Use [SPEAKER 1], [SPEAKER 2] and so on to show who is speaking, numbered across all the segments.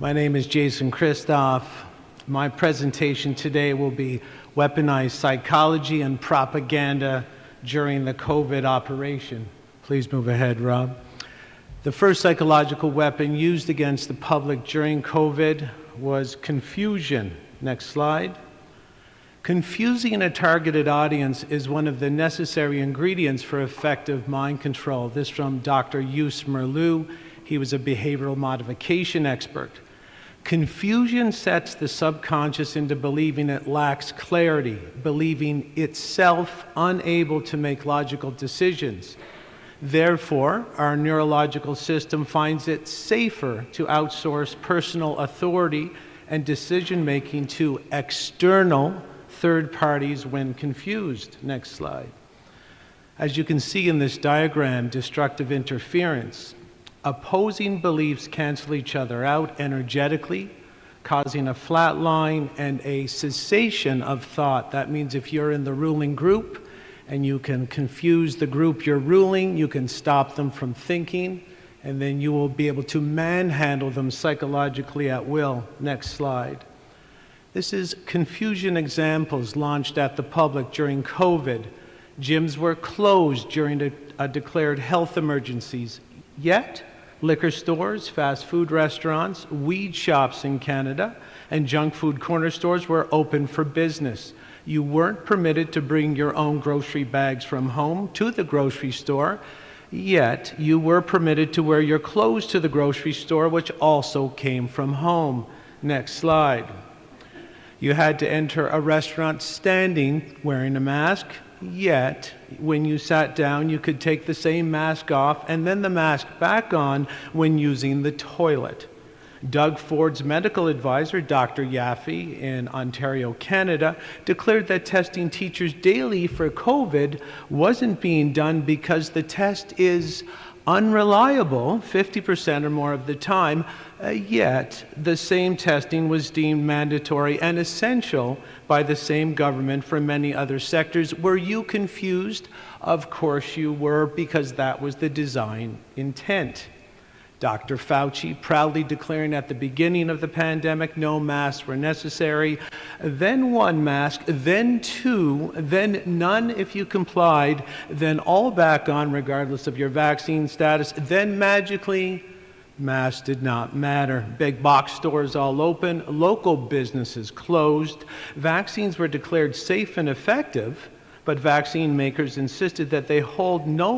[SPEAKER 1] My name is Jason Christoff. My presentation today will be weaponized psychology and propaganda during the COVID operation. Please move ahead, Rob. The first psychological weapon used against the public during COVID was confusion. Next slide. Confusing a targeted audience is one of the necessary ingredients for effective mind control. This from Dr. Yus Merleau. He was a behavioral modification expert. Confusion sets the subconscious into believing it lacks clarity, believing itself unable to make logical decisions. Therefore, our neurological system finds it safer to outsource personal authority and decision-making to external third parties when confused. Next slide. As you can see in this diagram, destructive interference. Opposing beliefs cancel each other out energetically, causing a flat line and a cessation of thought. That means if you're in the ruling group and you can confuse the group you're ruling, you can stop them from thinking, and then you will be able to manhandle them psychologically at will. Next slide. This is confusion examples launched at the public during COVID. Gyms were closed during a declared health emergencies, yet liquor stores, fast food restaurants, weed shops in Canada, and junk food corner stores were open for business. You weren't permitted to bring your own grocery bags from home to the grocery store, yet you were permitted to wear your clothes to the grocery store, which also came from home. Next slide. You had to enter a restaurant standing, wearing a mask, yet when you sat down, you could take the same mask off and then the mask back on when using the toilet. Doug Ford's medical advisor, Dr. Yaffe in Ontario, Canada, declared that testing teachers daily for COVID wasn't being done because the test is unreliable 50% or more of the time, yet the same testing was deemed mandatory and essential by the same government for many other sectors. Were you confused? Of course you were, because that was the design intent. Dr. Fauci proudly declaring at the beginning of the pandemic no masks were necessary, then one mask, then two, then none if you complied, then all back on regardless of your vaccine status, then magically masks did not matter. Big box stores all open, local businesses closed, vaccines were declared safe and effective, but vaccine makers insisted that they hold no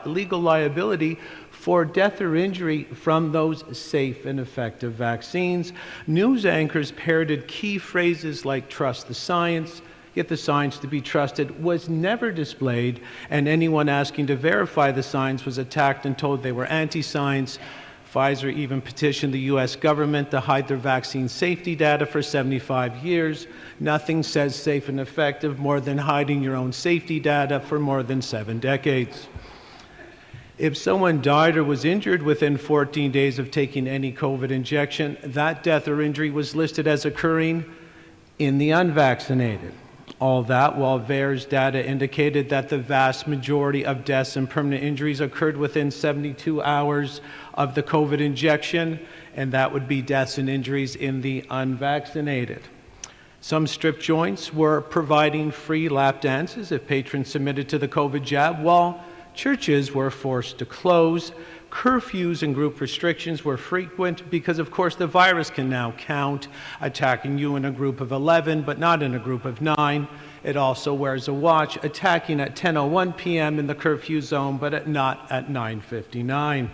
[SPEAKER 1] legal liability for death or injury from those safe and effective vaccines. News anchors parroted key phrases like trust the science, yet the science to be trusted was never displayed, and anyone asking to verify the science was attacked and told they were anti-science. Pfizer even petitioned the US government to hide their vaccine safety data for 75 years. Nothing says safe and effective more than hiding your own safety data for more than 7 decades. If someone died or was injured within 14 days of taking any COVID injection, that death or injury was listed as occurring in the unvaccinated. All that while VAERS data indicated that the vast majority of deaths and permanent injuries occurred within 72 hours of the COVID injection, and that would be deaths and injuries in the unvaccinated. Some strip joints were providing free lap dances if patrons submitted to the COVID jab, while churches were forced to close. Curfews and group restrictions were frequent because, of course, the virus can now count, attacking you in a group of 11, but not in a group of 9. It also wears a watch, attacking at 10:01 p.m. in the curfew zone, but not at 9:59.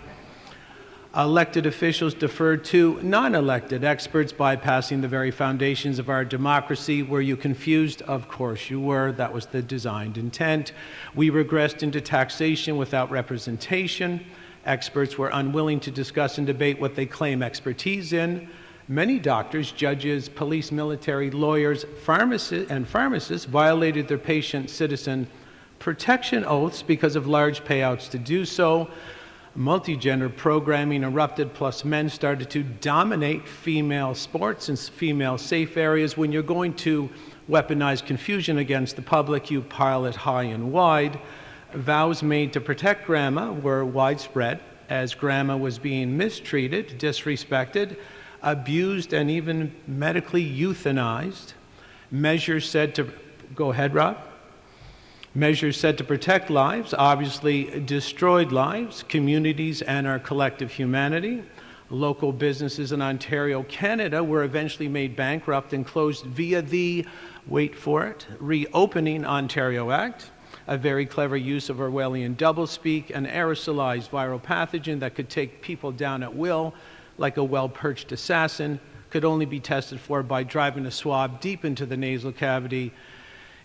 [SPEAKER 1] Elected officials deferred to non-elected experts, bypassing the very foundations of our democracy. Were you confused? Of course you were. That was the designed intent. We regressed into taxation without representation. Experts were unwilling to discuss and debate what they claim expertise in. Many doctors, judges, police, military, lawyers, pharmacists violated their patient-citizen protection oaths because of large payouts to do so. Multi-gender programming erupted, plus men started to dominate female sports and female safe areas. When you're going to weaponize confusion against the public, you pile it high and wide. Vows made to protect grandma were widespread as grandma was being mistreated, disrespected. abused, and even medically euthanized. Measures said to, go ahead, Rob. Measures said to protect lives, obviously destroyed lives, communities, and our collective humanity. Local businesses in Ontario, Canada were eventually made bankrupt and closed via the, wait for it, Reopening Ontario Act, a very clever use of Orwellian doublespeak, an aerosolized viral pathogen that could take people down at will, like a well-perched assassin, could only be tested for by driving a swab deep into the nasal cavity.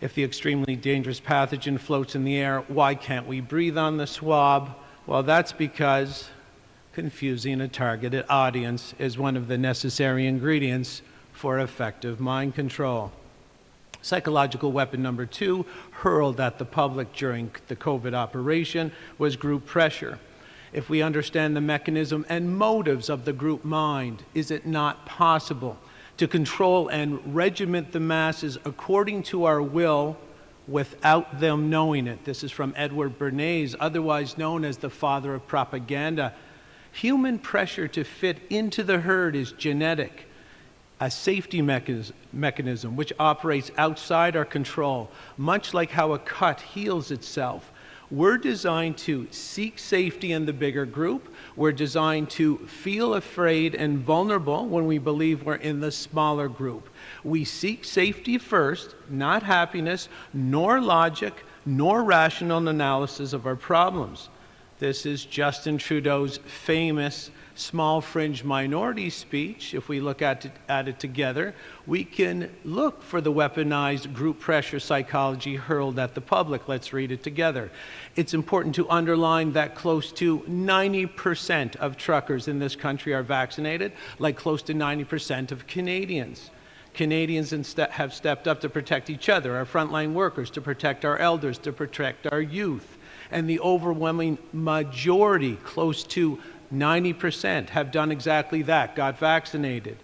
[SPEAKER 1] If the extremely dangerous pathogen floats in the air, why can't we breathe on the swab? Well, that's because confusing a targeted audience is one of the necessary ingredients for effective mind control. Psychological weapon number 2, hurled at the public during the COVID operation, was group pressure. If we understand the mechanism and motives of the group mind, is it not possible to control and regiment the masses according to our will without them knowing it? This is from Edward Bernays, otherwise known as the father of propaganda. Human pressure to fit into the herd is genetic, a safety mechanism which operates outside our control, much like how a cut heals itself. We're designed to seek safety in the bigger group. We're designed to feel afraid and vulnerable when we believe we're in the smaller group. We seek safety first, not happiness, nor logic, nor rational analysis of our problems. This is Justin Trudeau's famous small fringe minority speech. If we look at it together, we can look for the weaponized group pressure psychology hurled at the public. Let's read it together. It's important to underline that close to 90% of truckers in this country are vaccinated, like close to 90% of Canadians. Canadians have stepped up to protect each other, our frontline workers, to protect our elders, to protect our youth. And the overwhelming majority, close to 90%, have done exactly that, got vaccinated.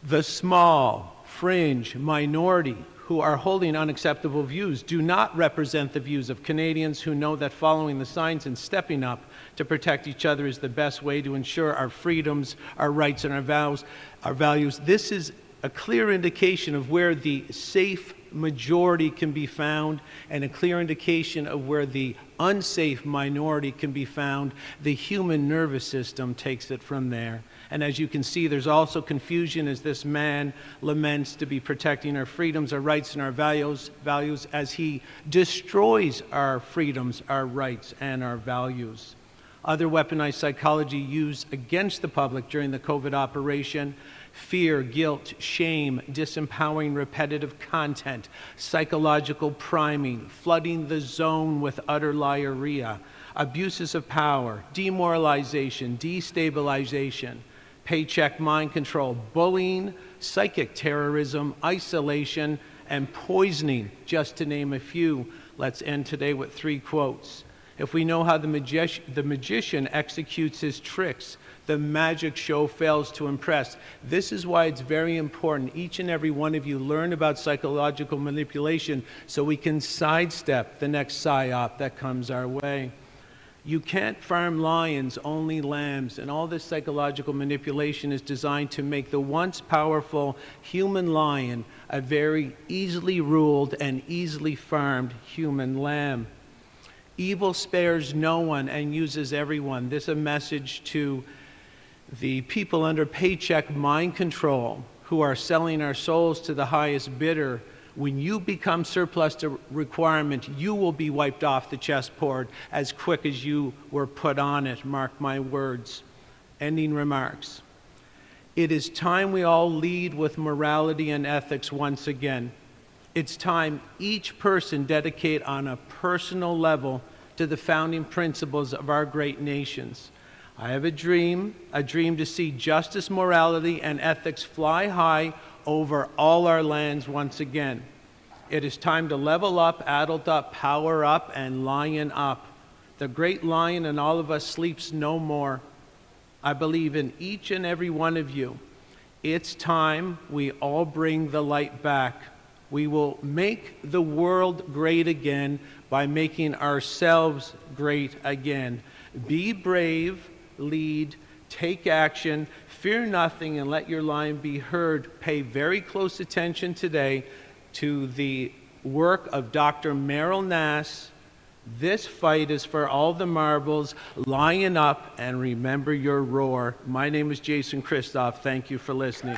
[SPEAKER 1] The small, fringe minority who are holding unacceptable views do not represent the views of Canadians who know that following the signs and stepping up to protect each other is the best way to ensure our freedoms, our rights, and our values. This is a clear indication of where the safe majority can be found and a clear indication of where the unsafe minority can be found. The human nervous system takes it from there. And as you can see, there's also confusion as this man laments to be protecting our freedoms, our rights, and our values as he destroys our freedoms, our rights, and our values. Other weaponized psychology used against the public during the COVID operation: fear, guilt, shame, disempowering repetitive content, psychological priming, flooding the zone with utter liarrhea, abuses of power, demoralization, destabilization, paycheck mind control, bullying, psychic terrorism, isolation, and poisoning, just to name a few. Let's end today with 3 quotes. If we know how the magician executes his tricks, the magic show fails to impress. This is why it's very important each and every one of you learn about psychological manipulation so we can sidestep the next psyop that comes our way. You can't farm lions, only lambs, and all this psychological manipulation is designed to make the once powerful human lion a very easily ruled and easily farmed human lamb. Evil spares no one and uses everyone. This is a message to the people under paycheck mind control who are selling our souls to the highest bidder. When you become surplus to requirement, you will be wiped off the chessboard as quick as you were put on it. Mark my words. Ending remarks. It is time we all lead with morality and ethics once again. It's time each person dedicate on a personal level to the founding principles of our great nations. I have a dream to see justice, morality, and ethics fly high over all our lands once again. It is time to level up, adult up, power up, and lion up. The great lion in all of us sleeps no more. I believe in each and every one of you. It's time we all bring the light back. We will make the world great again by making ourselves great again. Be brave, lead, take action, Fear nothing and let your line be heard. Pay very close attention today to the work of Dr. Merrill Nass. This fight is for all the marbles. Lion up and remember your roar. My name is Jason Christoff. Thank you for listening.